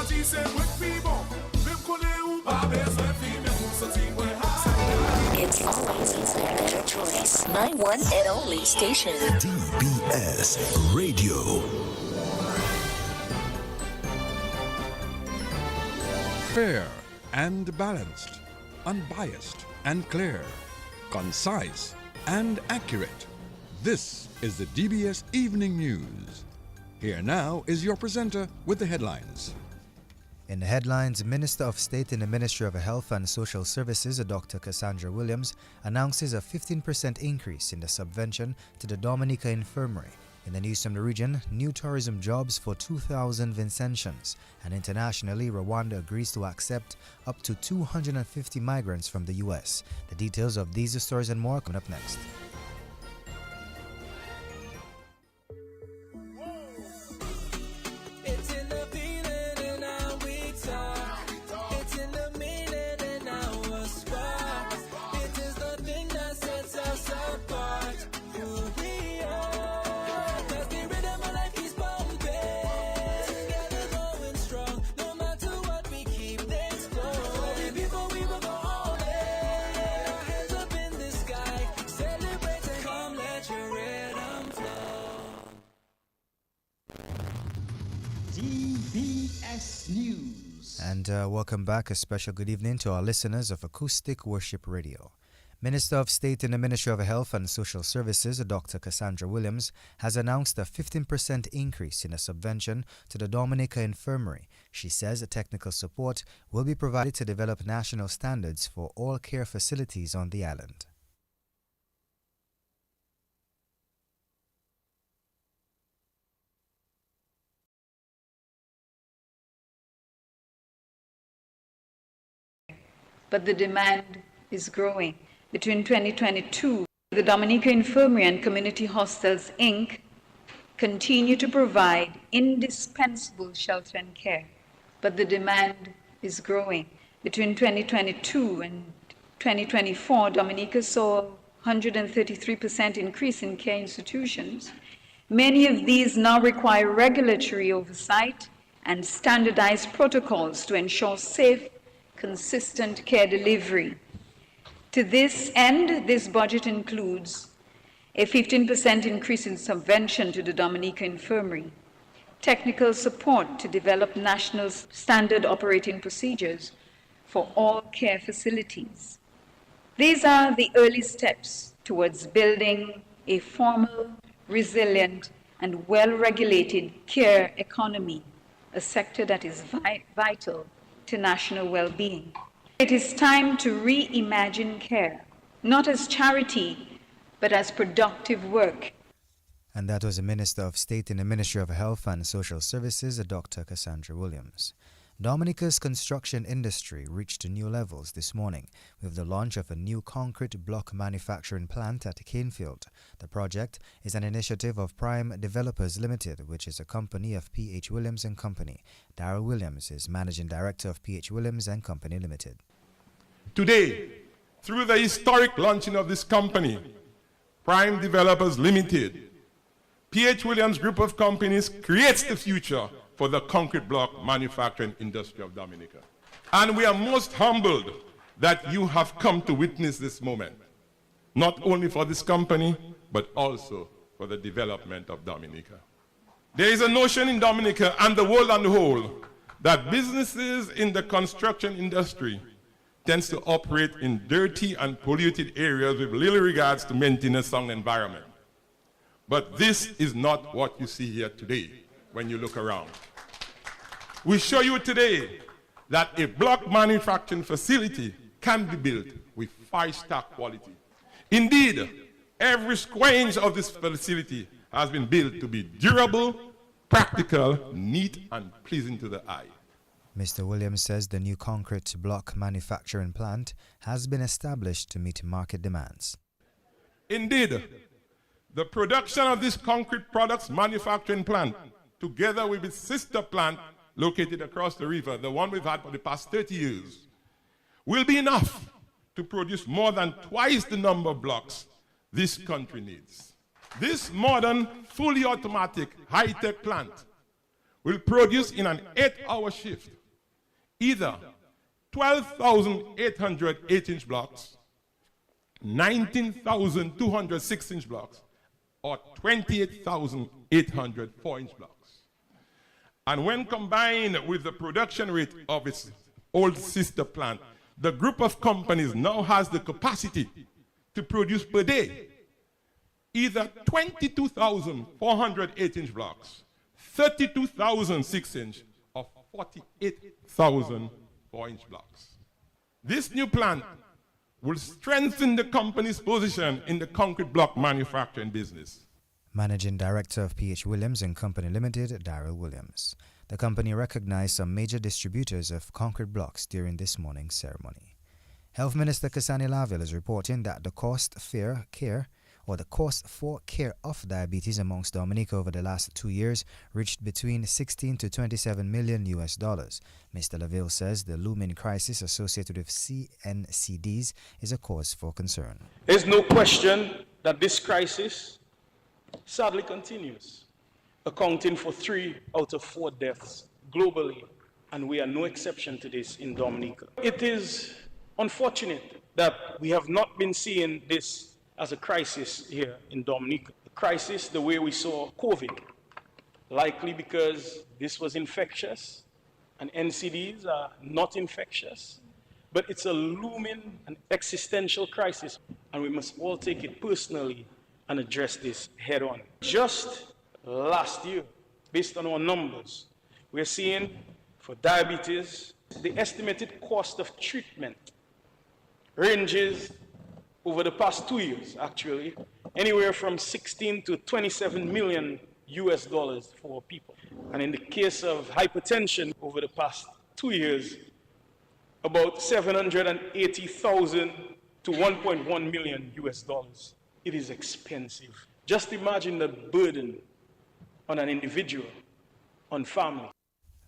It's always a better choice. My one and only station. DBS Radio. Fair and balanced, unbiased and clear, concise and accurate. This is the DBS Evening News. Here now is your presenter with the headlines. In the headlines, Minister of State in the Ministry of Health and Social Services, Dr. Cassandra Williams, announces a 15% increase in the subvention to the Dominica Infirmary. In the news from the region, new tourism jobs for 2,000 Vincentians. And internationally, Rwanda agrees to accept up to 250 migrants from the U.S. The details of these stories and more coming up next. DBS News. And welcome back. A special good evening to our listeners of Acoustic Worship Radio. Minister of State in the Ministry of Health and Social Services, Dr. Cassandra Williams, has announced a 15% increase in the subvention to the Dominica Infirmary. She says technical support will be provided to develop national standards for all care facilities on the island. But the demand is growing. Between 2022, the Dominica Infirmary and Community Hostels, Inc. continue to provide indispensable shelter and care. But the demand is growing. Between 2022 and 2024, Dominica saw a 133% increase in care institutions. Many of these now require regulatory oversight and standardized protocols to ensure safe, consistent care delivery. To this end, this budget includes a 15% increase in subvention to the Dominica Infirmary, technical support to develop national standard operating procedures for all care facilities. These are the early steps towards building a formal, resilient, and well-regulated care economy, a sector that is vital to national well-being. It is time to reimagine care, not as charity, but as productive work. And that was the Minister of State in the Ministry of Health and Social Services, Dr. Cassandra Williams. Dominica's construction industry reached new levels this morning with the launch of a new concrete block manufacturing plant at Canefield. The project is an initiative of Prime Developers Limited, which is a company of P.H. Williams & Company. Darrell Williams is Managing Director of P.H. Williams & Company Limited. Today, through the historic launching of this company, Prime Developers Limited, P.H. Williams Group of Companies creates the future for the concrete block manufacturing industry of Dominica. And we are most humbled that you have come to witness this moment, not only for this company, but also for the development of Dominica. There is a notion in Dominica and the world on the whole that businesses in the construction industry tends to operate in dirty and polluted areas with little regards to maintaining a sound environment. But this is not what you see here today when you look around. We show you today that a block manufacturing facility can be built with 5-star quality. Indeed, every square inch of this facility has been built to be durable, practical, neat, and pleasing to the eye. Mr. Williams says the new concrete block manufacturing plant has been established to meet market demands. Indeed, the production of this concrete products manufacturing plant, together with its sister plant located across the river, the one we've had for the past 30 years, will be enough to produce more than twice the number of blocks this country needs. This modern, fully automatic, high-tech plant will produce in an 8-hour shift either 12,800 8-inch blocks, 19,200 6-inch blocks, or 28,800 4-inch blocks. And when combined with the production rate of its old sister plant, the group of companies now has the capacity to produce per day either 22,400 8-inch blocks, 32,000 6-inch, or 48,000 4-inch blocks. This new plant will strengthen the company's position in the concrete block manufacturing business. Managing Director of PH Williams and Company Limited, Daryl Williams. The company recognized some major distributors of concrete blocks during this morning's ceremony. Health Minister Kasani Laville is reporting that the cost for care of diabetes amongst Dominica over the last 2 years reached between 16 to 27 million US dollars. Mr. Laville says the looming crisis associated with CNCDs is a cause for concern. There's no question that this crisis sadly continues, accounting for 3 out of 4 deaths globally, and we are no exception to this in Dominica. It is unfortunate that we have not been seeing this as a crisis here in Dominica. A crisis the way we saw COVID, likely because this was infectious and NCDs are not infectious, but it's a looming and existential crisis, and we must all take it personally and address this head on. Just last year, based on our numbers, we're seeing for diabetes, the estimated cost of treatment ranges over the past 2 years, actually, anywhere from 16 to 27 million US dollars for people. And in the case of hypertension over the past 2 years, about 780,000 to 1.1 million US dollars. It is expensive. Just imagine the burden on an individual, on family.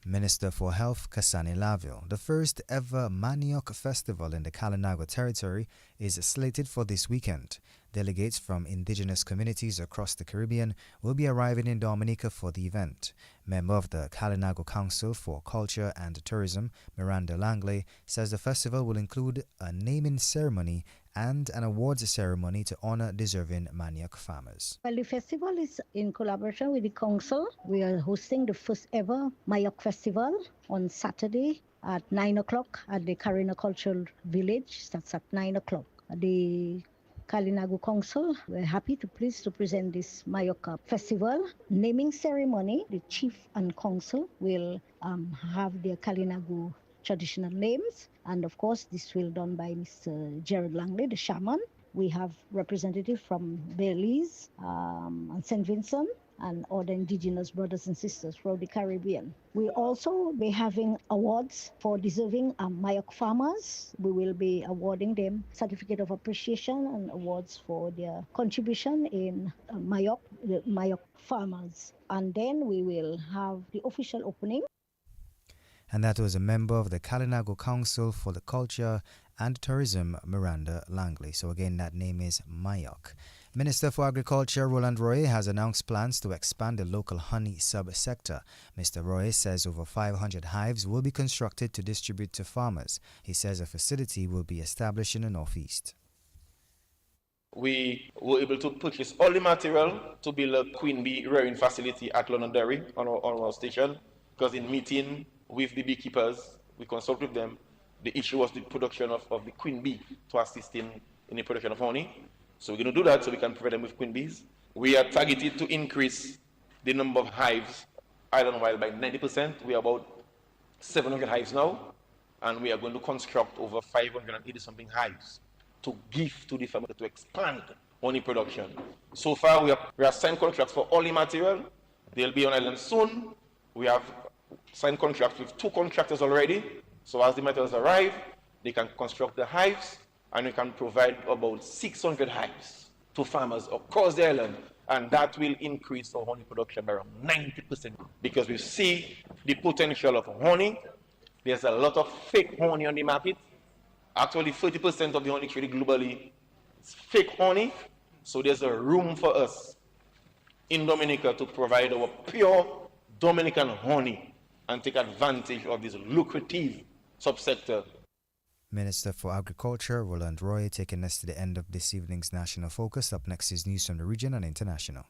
Minister for Health Kasani Laville. The first ever Manioc Festival in the Kalinago territory is slated for this weekend. Delegates from indigenous communities across the Caribbean will be arriving in Dominica for the event. Member of the Kalinago Council for Culture and Tourism, Miranda Langley, says the festival will include a naming ceremony and an awards ceremony to honor deserving manioc farmers. Well, the festival is in collaboration with the council. We are hosting the first ever Manioc Festival on Saturday at 9 o'clock at the Carina Cultural Village. That's at 9 o'clock. The Kalinago Council, we're pleased to present this Manioc Festival. Naming ceremony, the chief and council will have their Kalinago traditional names, and of course this will be done by Mr. Gerard Langley, the shaman. We have representatives from Belize and St. Vincent and other indigenous brothers and sisters from the Caribbean. We'll also be having awards for deserving Manioc farmers. We will be awarding them certificate of appreciation and awards for their contribution in Manioc farmers. And then we will have the official opening. And that was a member of the Kalinago Council for the Culture and Tourism, Miranda Langley. So again, that name is Manioc. Minister for Agriculture Roland Roy has announced plans to expand the local honey sub-sector. Mr. Roy says over 500 hives will be constructed to distribute to farmers. He says a facility will be established in the northeast. We were able to purchase all the material to build a queen bee rearing facility at Londonderry on our station, because in meeting with the beekeepers, we consult with them. The issue was the production of the queen bee to assist in the production of honey. So we're going to do that so we can provide them with queen bees. We are targeted to increase the number of hives island-wide by 90%. We are about 700 hives now, and we are going to construct over 580-something hives to give to the farmer to expand honey production. So far, we have signed contracts for all the material. They'll be on island soon. We have signed contracts with 2 contractors already. So as the materials arrive, they can construct the hives, and we can provide about 600 hives to farmers across the island, and that will increase our honey production by around 90%, because we see the potential of honey. There's a lot of fake honey on the market. Actually, 30% of the honey traded globally is fake honey. So there's a room for us in Dominica to provide our pure, Dominican honey and take advantage of this lucrative subsector. Minister for Agriculture Roland Roy taking us to the end of this evening's National Focus. Up next is news from the region and international.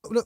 Oh, no.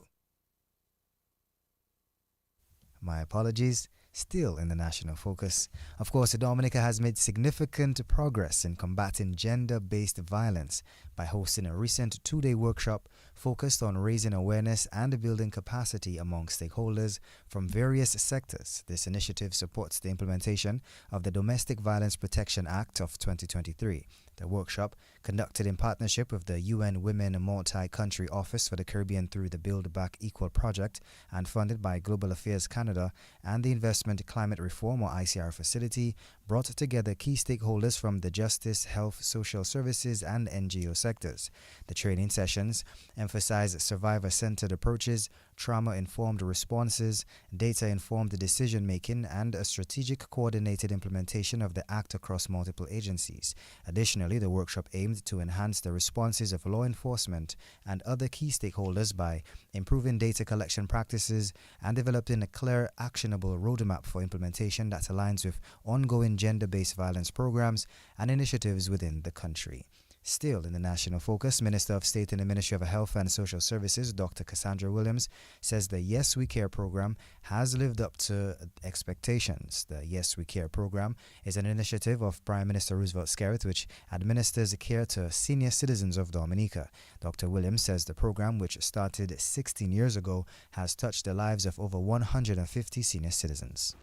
My apologies. Still in the National Focus. Of course, Dominica has made significant progress in combating gender-based violence by hosting a recent two-day workshop focused on raising awareness and building capacity among stakeholders from various sectors. This initiative supports the implementation of the Domestic Violence Protection Act of 2023. The workshop, conducted in partnership with the UN Women Multi-Country Office for the Caribbean through the Build Back Equal project and funded by Global Affairs Canada and the Investment Climate Reform or ICR facility, brought together key stakeholders from the justice, health, social services and NGO sectors. The training sessions emphasize survivor-centered approaches, trauma-informed responses, data-informed decision-making, and a strategic coordinated implementation of the Act across multiple agencies. Additionally, the workshop aimed to enhance the responses of law enforcement and other key stakeholders by improving data collection practices and developing a clear, actionable roadmap for implementation that aligns with ongoing gender-based violence programs and initiatives within the country. Still in the National Focus, Minister of State in the Ministry of Health and Social Services, Dr. Cassandra Williams, says the Yes We Care program has lived up to expectations. The Yes We Care program is an initiative of Prime Minister Roosevelt Skerrit which administers care to senior citizens of Dominica. Dr. Williams says the program, which started 16 years ago, has touched the lives of over 150 senior citizens.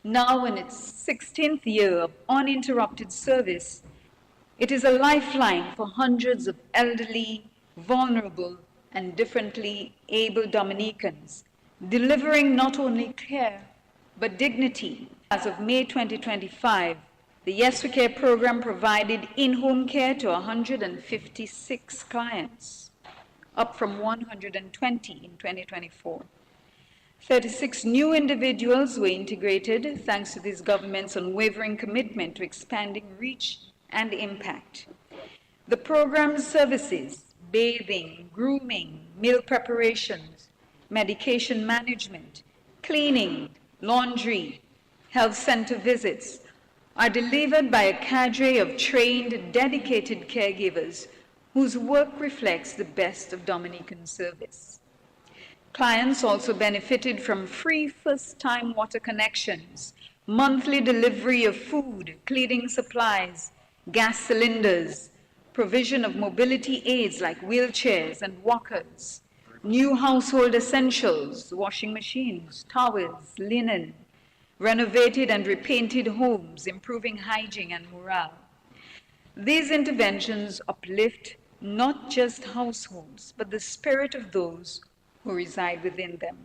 Now in its 16th year of uninterrupted service, it is a lifeline for hundreds of elderly, vulnerable, and differently able Dominicans, delivering not only care, but dignity. As of May 2025, the Yes We Care program provided in-home care to 156 clients, up from 120 in 2024. 36 new individuals were integrated thanks to this government's unwavering commitment to expanding reach and impact. The program's services, bathing, grooming, meal preparations, medication management, cleaning, laundry, health center visits, are delivered by a cadre of trained, dedicated caregivers whose work reflects the best of Dominican service. Clients also benefited from free first-time water connections, monthly delivery of food, cleaning supplies, gas cylinders, provision of mobility aids like wheelchairs and walkers, new household essentials, washing machines, towels, linen, renovated and repainted homes, improving hygiene and morale. These interventions uplift not just households, but the spirit of those who reside within them.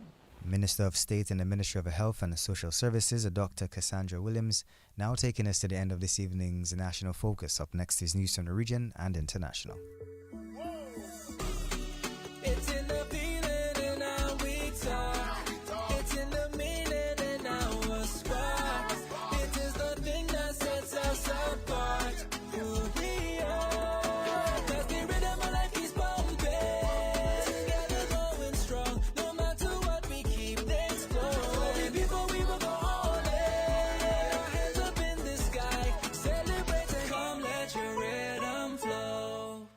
Minister of State in the Ministry of Health and Social Services, Dr. Cassandra Williams, now taking us to the end of this evening's National Focus. Up next is news from the region and international. It's in the feeling in our we talk. It's in the meaning in our spark. It is the thing that sets us apart. Who we are. 'Cause the rhythm of life is pumping. Together going strong. No matter what we keep things flowing. Before we will go all in. Our hands up in the sky. Celebrate and come let your rhythm flow.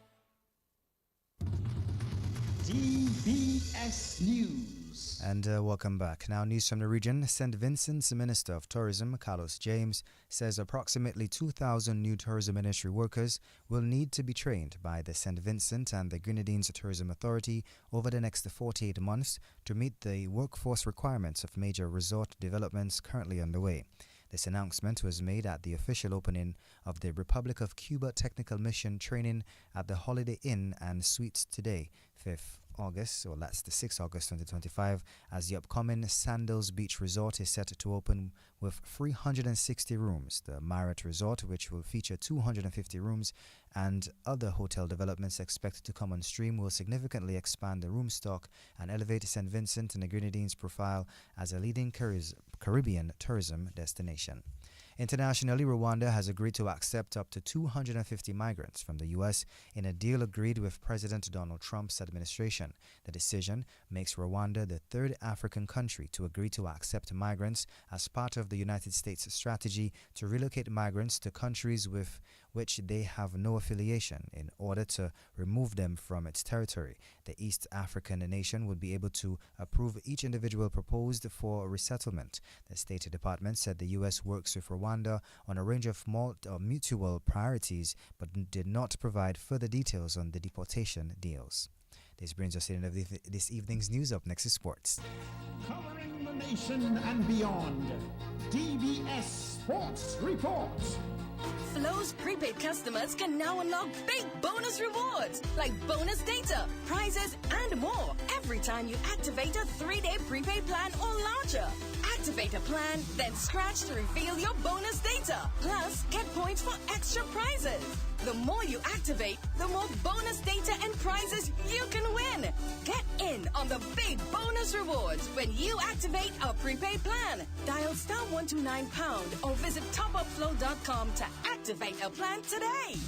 DBS News. And welcome back. Now, news from the region. St. Vincent's Minister of Tourism, Carlos James, says approximately 2,000 new tourism industry workers will need to be trained by the St. Vincent and the Grenadines Tourism Authority over the next 48 months to meet the workforce requirements of major resort developments currently underway. This announcement was made at the official opening of the Republic of Cuba Technical Mission training at the Holiday Inn and Suites today, 5th August, or that's the 6th August 2025, as the upcoming Sandals Beach Resort is set to open with 360 rooms. The Marriott Resort, which will feature 250 rooms, and other hotel developments expected to come on stream, will significantly expand the room stock and elevate St. Vincent and the Grenadines' profile as a leading Caribbean tourism destination. Internationally, Rwanda has agreed to accept up to 250 migrants from the U.S. in a deal agreed with President Donald Trump's administration. The decision makes Rwanda the third African country to agree to accept migrants as part of the United States strategy to relocate migrants to countries with which they have no affiliation in order to remove them from its territory. The East African nation would be able to approve each individual proposed for resettlement. The State Department said the U.S. works with Rwanda on a range of mutual priorities, but did not provide further details on the deportation deals. This brings us to the end of this evening's news. Up next is sports. Covering the nation and beyond. DBS Sports Report. Flow's prepaid customers can now unlock big bonus rewards like bonus data, prizes, and more every time you activate a 3-day prepaid plan or larger. Activate a plan, then scratch to reveal your bonus data. Plus, get points for extra prizes. The more you activate, the more bonus data and prizes you can win. Get in on the big bonus rewards when you activate a prepaid plan. Dial *129# or visit topupflow.com to activate a plan today.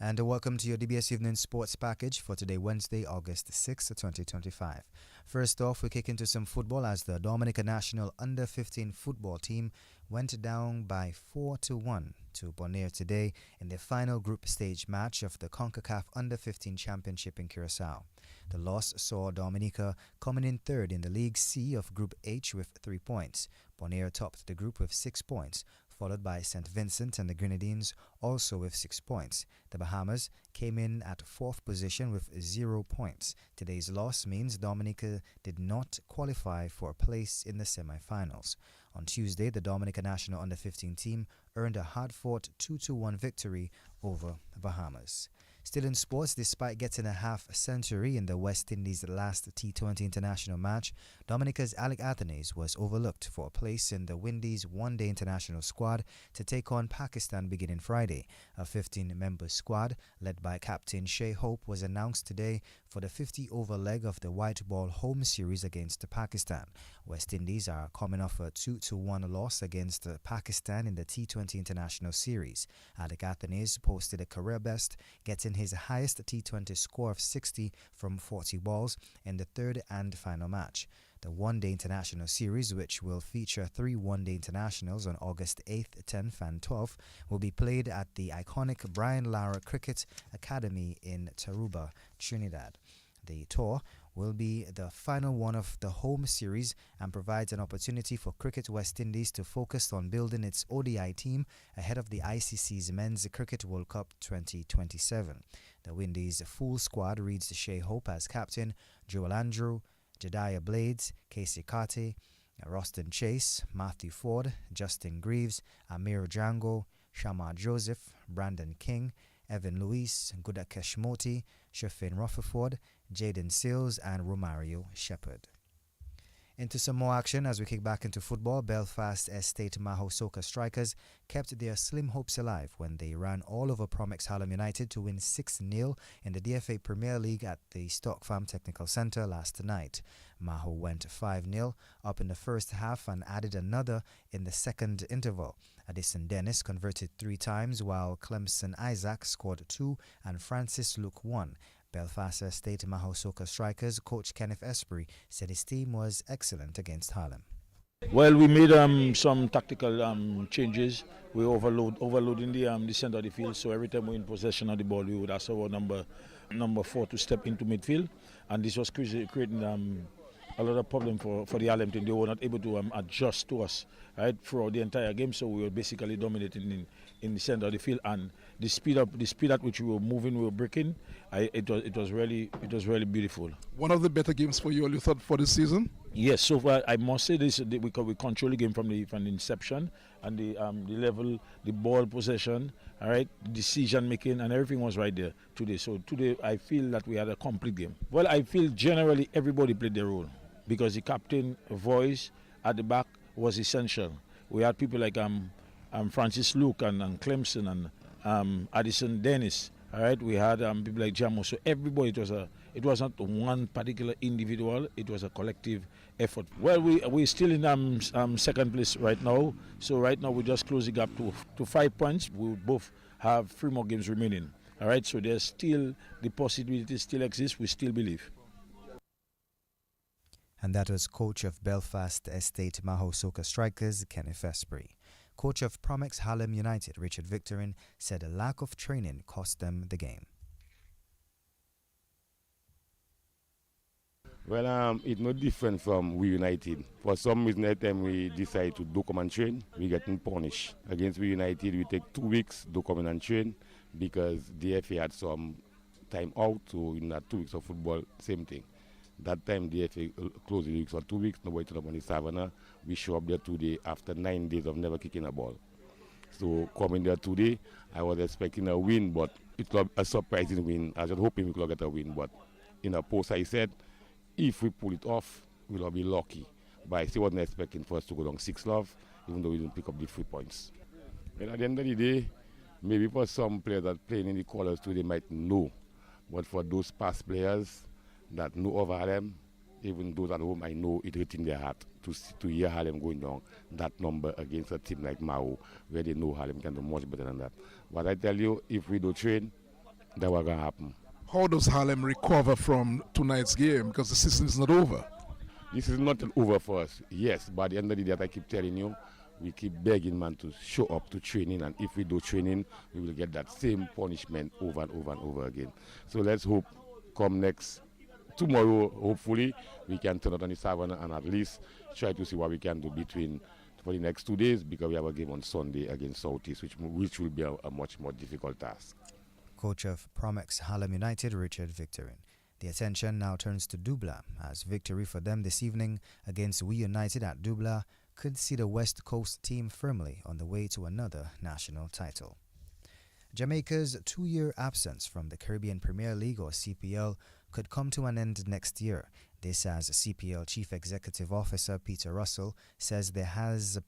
And welcome to your DBS Evening Sports Package for today, Wednesday, August 6, 2025. First off, we kick into some football as the Dominica National Under-15 football team went down by 4-1 to Bonaire today in the final group stage match of the CONCACAF Under-15 Championship in Curaçao. The loss saw Dominica coming in third in the League C of Group H with 3 points. Bonaire topped the group with 6 points, followed by St. Vincent and the Grenadines also with 6 points. The Bahamas came in at 4th position with 0 points. Today's loss means Dominica did not qualify for a place in the semi-finals. On Tuesday, the Dominica National Under-15 team earned a hard-fought 2-1 victory over the Bahamas. Still in sports, despite getting a half-century in the West Indies' last T20 international match, Dominica's Alec Athanaze was overlooked for a place in the Windies' one-day international squad to take on Pakistan beginning Friday. A 15-member squad, led by captain Shea Hope, was announced today for the 50-over leg of the white ball home series against Pakistan. West Indies are coming off a 2-1 loss against Pakistan in the T20 international series. Alec Athanaze posted a career best, getting his highest T20 score of 60 from 40 balls in the third and final match. The one-day international series, which will feature 3 one-day internationals on August 8th, 10th and 12th, will be played at the iconic Brian Lara Cricket Academy in Tarouba, Trinidad. The tour will be the final one of the home series and provides an opportunity for Cricket West Indies to focus on building its ODI team ahead of the ICC's Men's Cricket World Cup 2027. The Windies' full squad reads Shea Hope as captain, Joel Andrew, Jediah Blades, Casey Kate, Roston Chase, Matthew Ford, Justin Greaves, Amir Django, Shamar Joseph, Brandon King, Evan Luis, Gudakesh Moti, Shafin Rutherford, Jaden Sills, and Romario Shepherd. Into some more action as we kick back into football. Belfast Estate Maho Soca Strikers kept their slim hopes alive when they ran all over Promex Harlem United to win 6-0 in the DFA Premier League at the Stock Farm Technical Centre last night. Maho went 5-0 up in the first half and added another in the second interval. Addison Dennis converted 3 times while Clemson Isaac scored 2 and Francis Luke 1. Belfast State Maho Soca Strikers coach Kenneth Esprit said his team was excellent against Harlem. Well, we made some tactical changes. We overloading the center of the field, so every time we're in possession of the ball, we would ask our number 4 to step into midfield, and this was creating a lot of problem for the Harlem team. They were not able to adjust to us right throughout the entire game, so we were basically dominating in the center of the field, and the speed at which we were moving, we were breaking. It was really beautiful. One of the better games for you thought for this season? Yes, so far I must say this: we control the game from the inception, and the level, the ball possession, all right, decision making, and everything was right there today. So today I feel that we had a complete game. Well, I feel generally everybody played their role because the captain voice at the back was essential. We had people like Francis Luke and Clemson and Addison Dennis, All right, we had people like Jamo. So everybody, it was not one particular individual. It was a collective effort. Well, we're still in second place right now. So right now we just close the gap to 5 points. We would both have 3 more games remaining. All right, so there's still the possibility still exists. We still believe. And that was coach of Belfast Estate Maho Soka Strikers, Kenneth Esprit. Coach of Promex Harlem United, Richard Victorin, said a lack of training cost them the game. Well, it's no different from we United. For some reason, every time we decide to do come and train, we getting punished. Against we United, we take 2 weeks to come in and train because the FA had some time out, so in that 2 weeks of football, same thing. That time the FA closed the weeks for 2 weeks, nobody turned up on the Savannah. We show up there today after 9 days of never kicking a ball. So coming there today, I was expecting a win, but it's a surprising win. I was just hoping we could get a win, but in a post I said, if we pull it off, we'll be lucky. But I still wasn't expecting for us to go down 6-0, even though we didn't pick up the 3 points. And at the end of the day, maybe for some players that playing in the colours too, they might know. But for those past players that know of Harlem, even those at home, I know it hit in their heart to hear Harlem going down that number against a team like Mao, where they know Harlem can do much better than that. But I tell you, if we do train, that will going to happen. How does Harlem recover from tonight's game? Because the season is not over. This is not over for us, yes, but at the end of the day, I keep telling you, we keep begging man to show up to training, and if we do training, we will get that same punishment over and over and over again. So let's hope come tomorrow, hopefully, we can turn out on the Savannah and at least try to see what we can do for the next 2 days, because we have a game on Sunday against Southeast, which will be a much more difficult task. Coach of Promex Harlem United, Richard Victorin. The attention now turns to Dubla, as victory for them this evening against We United at Dubla could see the West Coast team firmly on the way to another national title. Jamaica's 2-year absence from the Caribbean Premier League, or CPL, could come to an end next year. This as CPL Chief Executive Officer Peter Russell says there has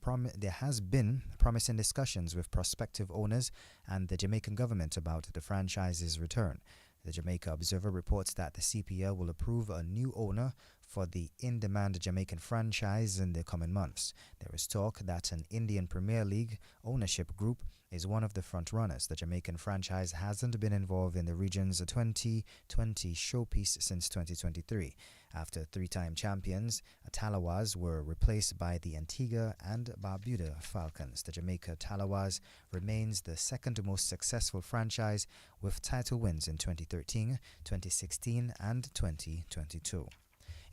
been promising discussions with prospective owners and the Jamaican government about the franchise's return. The Jamaica Observer reports that the CPL will approve a new owner for the in-demand Jamaican franchise in the coming months. There is talk that an Indian Premier League ownership group is one of the front-runners. The Jamaican franchise hasn't been involved in the region's 2020 showpiece since 2023. After 3-time champions, Talawas were replaced by the Antigua and Barbuda Falcons. The Jamaica Talawas remains the second most successful franchise with title wins in 2013, 2016 and 2022.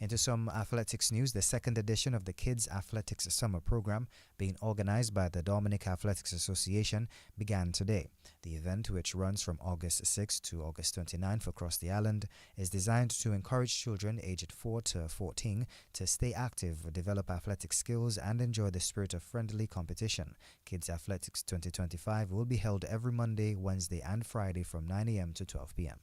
Into some athletics news, the second edition of the Kids Athletics Summer Program, being organized by the Dominic Athletics Association, began today. The event, which runs from August 6 to August 29 across the island, is designed to encourage children aged 4 to 14 to stay active, develop athletic skills, and enjoy the spirit of friendly competition. Kids Athletics 2025 will be held every Monday, Wednesday, and Friday from 9 a.m. to 12 p.m.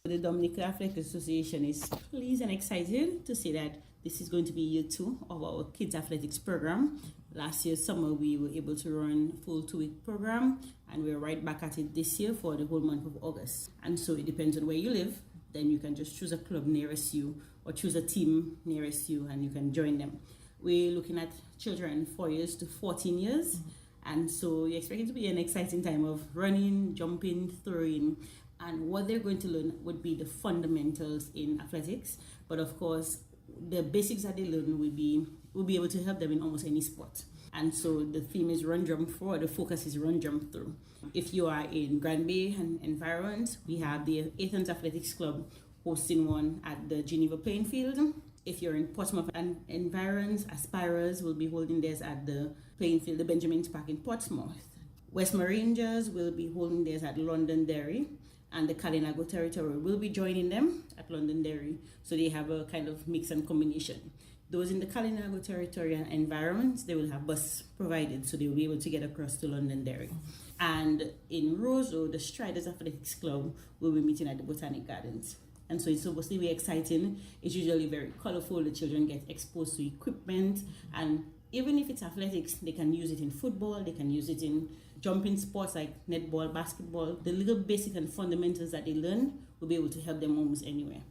The Dominican Athletics Association is pleased and excited to say that this is going to be year 2 of our Kids Athletics program. Last year summer we were able to run a full 2-week program, and we're right back at it this year for the whole month of August. And so it depends on where you live. Then you can just choose a club nearest you or choose a team nearest you and you can join them. We're looking at children 4 years to 14 years. And so you're expecting to be an exciting time of running, jumping, throwing. And what they're going to learn would be the fundamentals in athletics. But of course, the basics that they learn will be able to help them in almost any sport. And so the theme is run, jump, throw, or the focus is run, jump, throw. If you are in Grand Bay and environs, we have the Athens Athletics Club hosting one at the Geneva playing field. If you're in Portsmouth and environs, Aspirers will be holding theirs at the playing field, the Benjamin's Park in Portsmouth. Westmore Rangers will be holding theirs at Londonderry, and the Kalinago Territory will be joining them at Londonderry. So they have a kind of mix and combination. Those in the Kalinago Territory and environments, they will have bus provided, so they will be able to get across to Londonderry. And in Roseau, the Striders Athletics Club will be meeting at the Botanic Gardens. And so it's supposed to be exciting. It's usually very colorful. The children get exposed to equipment, and even if it's athletics, they can use it in football, they can use it in jumping sports like netball, basketball. The little basic and fundamentals that they learn will be able to help them almost anywhere.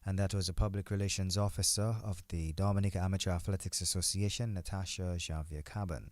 And that was the Public Relations Officer of the Dominica Amateur Athletics Association, Natasha Janvier Caban.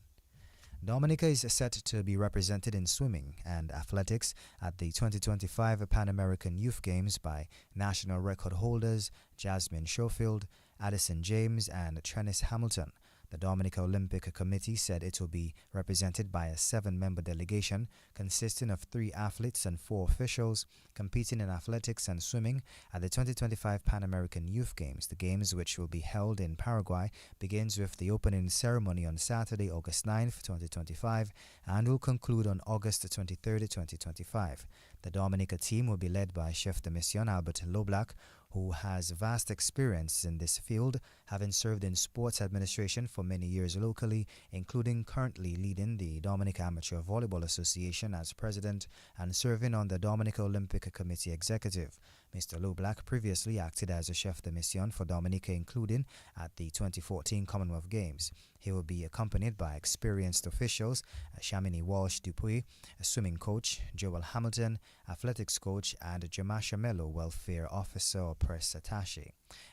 Dominica is set to be represented in swimming and athletics at the 2025 Pan American Youth Games by national record holders Jasmine Schofield, Addison James, and Trennis Hamilton. The Dominica Olympic Committee said it will be represented by a 7-member delegation consisting of 3 athletes and 4 officials competing in athletics and swimming at the 2025 Pan American Youth Games. The games, which will be held in Paraguay, begins with the opening ceremony on Saturday, August 9th, 2025, and will conclude on August 23rd, 2025. The Dominica team will be led by Chef de Mission Albert Loblack, who has vast experience in this field, having served in sports administration for many years locally, including currently leading the Dominica Amateur Volleyball Association as president and serving on the Dominica Olympic Committee executive. Mr. Loblack previously acted as a chef de mission for Dominica, including at the 2014 Commonwealth Games. He will be accompanied by experienced officials, Shamini Walsh Dupuy, a swimming coach, Joel Hamilton, athletics coach, and Jamasha Mello, welfare officer or press attaché.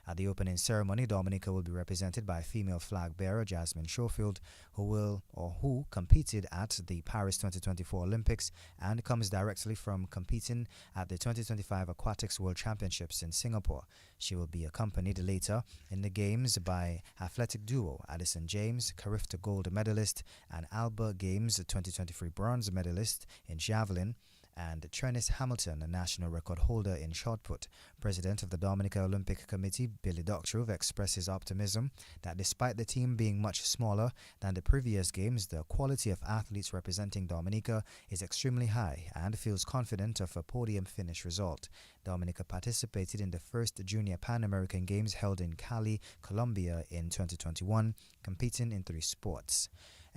At the opening ceremony, Dominica will be represented by female flag bearer Jasmine Schofield, who competed at the Paris 2024 Olympics and comes directly from competing at the 2025 Aquatics World Championships in Singapore. She will be accompanied later in the games by athletic duo Addison James, Carifta gold medalist, and Alba Games 2023 bronze medalist in javelin, and Trennis Hamilton, a national record holder in shot put. President of the Dominica Olympic Committee, Billy Doctorow, expresses optimism that despite the team being much smaller than the previous games, the quality of athletes representing Dominica is extremely high and feels confident of a podium finish result. Dominica participated in the first Junior Pan American Games held in Cali, Colombia in 2021, competing in 3 sports.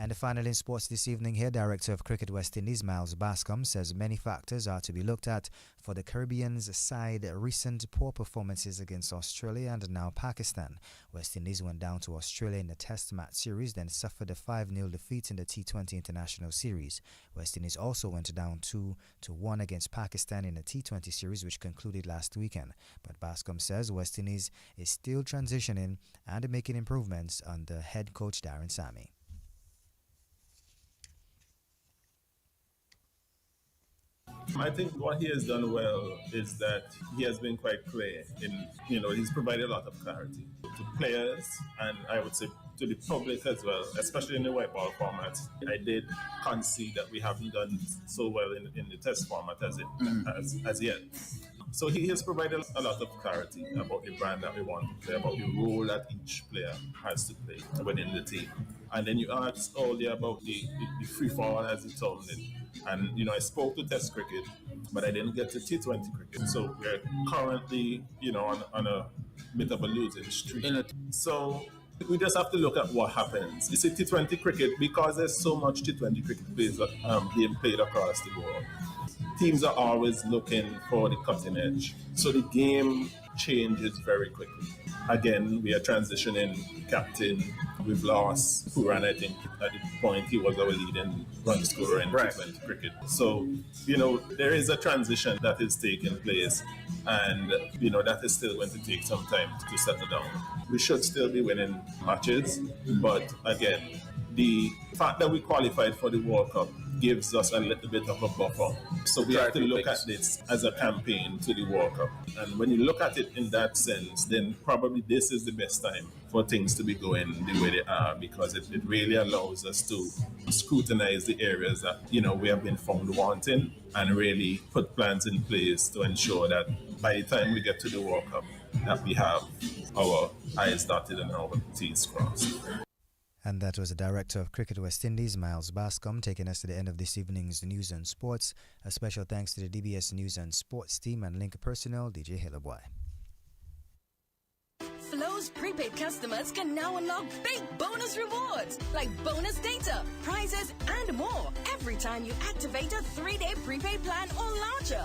And finally in sports this evening here, Director of Cricket West Indies Miles Bascom says many factors are to be looked at for the Caribbean's side recent poor performances against Australia and now Pakistan. West Indies went down to Australia in the Test match series, then suffered a 5-0 defeat in the T20 International Series. West Indies also went down 2-1 against Pakistan in the T20 series, which concluded last weekend. But Bascom says West Indies is still transitioning and making improvements under head coach Darren Sammy. I think what he has done well is that he has been quite clear in, he's provided a lot of clarity to players and I would say to the public as well, especially in the white ball format. I did concede that we haven't done so well in the test format as yet. So he has provided a lot of clarity about the brand that we want to play, about the role that each player has to play within the team. And then you asked earlier about the free fall, as he told me. And, I spoke to Test cricket, but I didn't get to T20 cricket. So we're currently, on a bit of a losing streak. So we just have to look at what happens. You see, T20 cricket, because there's so much T20 cricket being played across the world, teams are always looking for the cutting edge. So the game changes very quickly. Again, we are transitioning captain. We've lost Puran, I think, at the point he was our leading run scorer in T20 cricket. So, there is a transition that is taking place and, that is still going to take some time to settle down. We should still be winning matches, but again, the fact that we qualified for the World Cup gives us a little bit of a buffer. So we have to look at this as a campaign to the World Cup. And when you look at it in that sense, then probably this is the best time for things to be going the way they are, because it really allows us to scrutinize the areas that, we have been found wanting and really put plans in place to ensure that by the time we get to the World Cup, that we have our I's dotted and our T's crossed. And that was the Director of Cricket West Indies, Miles Bascom, taking us to the end of this evening's News and Sports. A special thanks to the DBS News and Sports team and Link personnel, DJ Hillboy. Flow Lowe's prepaid customers can now unlock big bonus rewards like bonus data, prizes, and more every time you activate a 3-day prepaid plan or larger.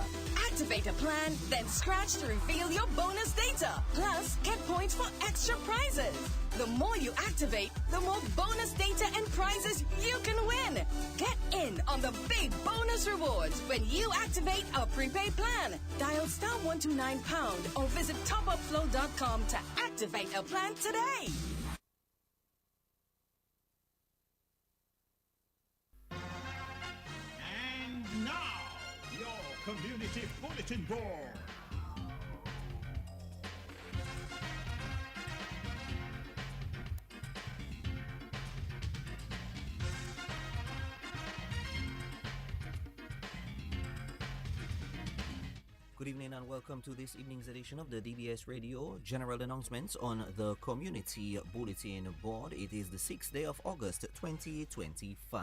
Activate a plan, then scratch to reveal your bonus data. Plus, get points for extra prizes. The more you activate, the more bonus data and prizes you can win. Get in on the big bonus rewards when you activate a prepaid plan. Dial *129# or visit topupflow.com to activate a plan today. And now, your community bulletin board. Good evening and welcome to this evening's edition of the DBS Radio General Announcements on the Community Bulletin Board. It is the 6th day of August 2025.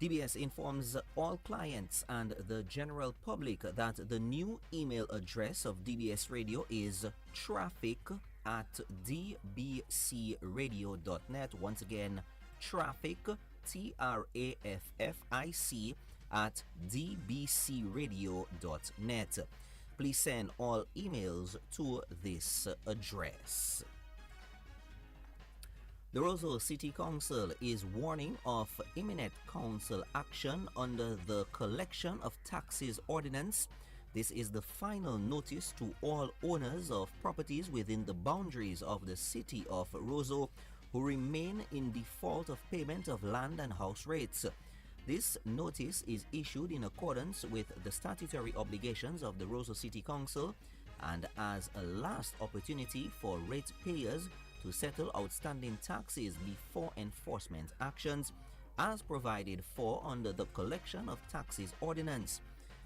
DBS informs all clients and the general public that the new email address of DBS Radio is traffic@dbcradio.net. Once again, traffic, TRAFFIC, at dbcradio.net. Please send all emails to this address. The Roseau City Council is warning of imminent council action under the Collection of Taxes Ordinance. This is the final notice to all owners of properties within the boundaries of the city of Roseau who remain in default of payment of land and house rates. This notice is issued in accordance with the statutory obligations of the Roseau City Council and as a last opportunity for ratepayers to settle outstanding taxes before enforcement actions as provided for under the Collection of Taxes Ordinance.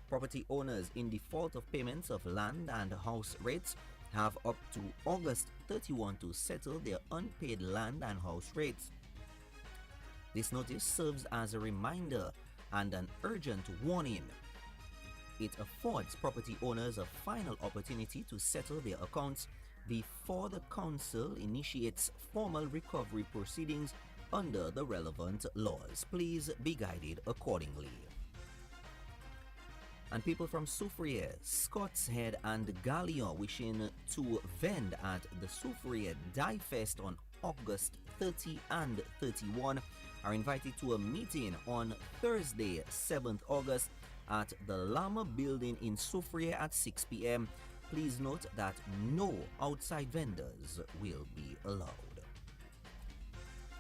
Property owners in default of payments of land and house rates have up to August 31 to settle their unpaid land and house rates. This notice serves as a reminder and an urgent warning. It affords property owners a final opportunity to settle their accounts before the council initiates formal recovery proceedings under the relevant laws. Please be guided accordingly. And people from Soufriere, Scott's Head and Gallion wishing to vend at the Soufriere Die Fest on August 30 and 31 are invited to a meeting on Thursday, 7th August at the Lama Building in Soufriere at 6 p.m. Please note that no outside vendors will be allowed.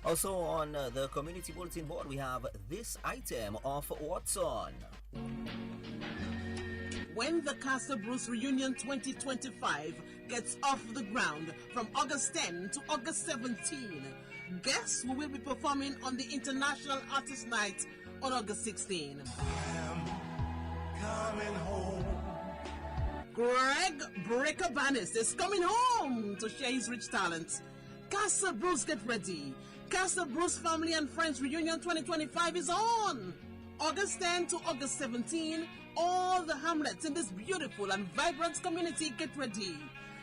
Also on the Community Bulletin Board, we have this item of What's On. When the Castle Bruce Reunion 2025 gets off the ground from August 10 to August 17, guess who will be performing on the International Artist Night on August 16? Coming home. Greg Breaker-Bannis is coming home to share his rich talent. Castle Bruce, get ready. Castle Bruce Family and Friends Reunion 2025 is on. August 10 to August 17, all the hamlets in this beautiful and vibrant community get ready.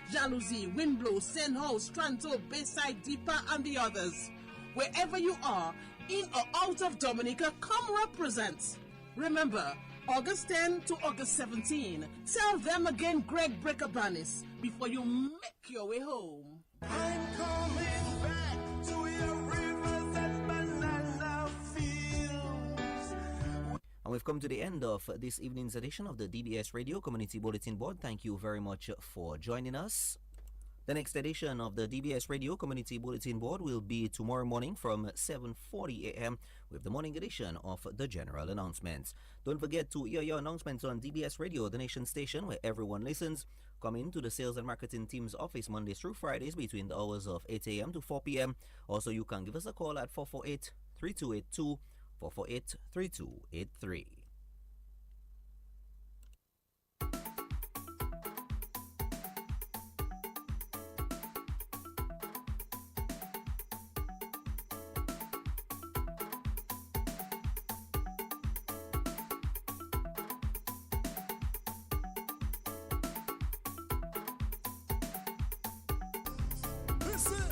Jalousie, Windblow, Senhouse, Tranto, Bayside, Deeper, and the others. Wherever you are, in or out of Dominica, come represent. Remember, August 10 to August 17. Tell them again, Greg Breaker-Bannis, before you make your way home. I'm coming back to your rivers and banana fields. And we've come to the end of this evening's edition of the DBS Radio Community Bulletin Board. Thank you very much for joining us. The next edition of the DBS Radio Community Bulletin Board will be tomorrow morning from 7:40 a.m. with the morning edition of the General Announcements. Don't forget to hear your announcements on DBS Radio, the nation station where everyone listens. Come in to the Sales and Marketing Team's office Mondays through Fridays between the hours of 8 a.m. to 4 p.m. Also, you can give us a call at 448-3282, 448-3283. Listen.